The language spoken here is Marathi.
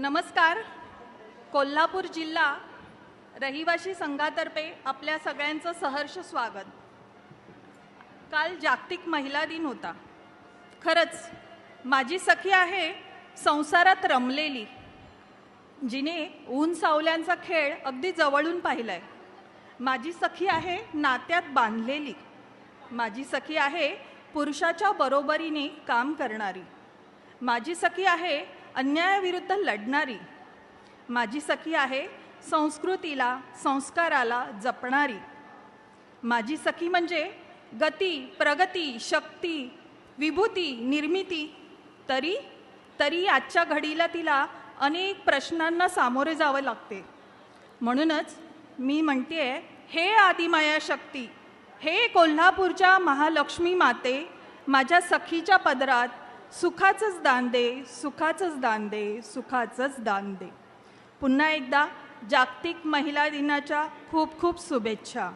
नमस्कार. कोल्हापूर जिल्हा रहिवासी संघातर्फे आपल्या सगळ्यांचं सहर्ष स्वागत. काल जागतिक महिला दिन होता. खरंच माझी सखी आहे संसारात रमलेली, जिने ऊन सावल्यांचा खेळ अगदी जवळून पाहिलाय. माझी सखी आहे नात्यात बांधलेली. माझी सखी आहे पुरुषाच्या बरोबरीने काम करणारी. माझी सखी आहे अन्यायाविरुद्ध लढणारी. माझी सखी आहे संस्कृतीला संस्काराला जपणारी. माझी सखी म्हणजे गती, प्रगती, शक्ती, विभूती, निर्मिती. तरी आजच्या घडीला तिला अनेक प्रश्नांना सामोरे जावं लागते. म्हणूनच मी म्हणतेय, हे आदिमाया शक्ती, हे कोल्हापूरच्या महालक्ष्मी माते, माझ्या सखीच्या पदरात सुखाचंच दान दे, सुखाचंच दान दे, सुखाचंच दान दे. पुन्हा एकदा जागतिक महिला दिनाच्या खूप खूप शुभेच्छा.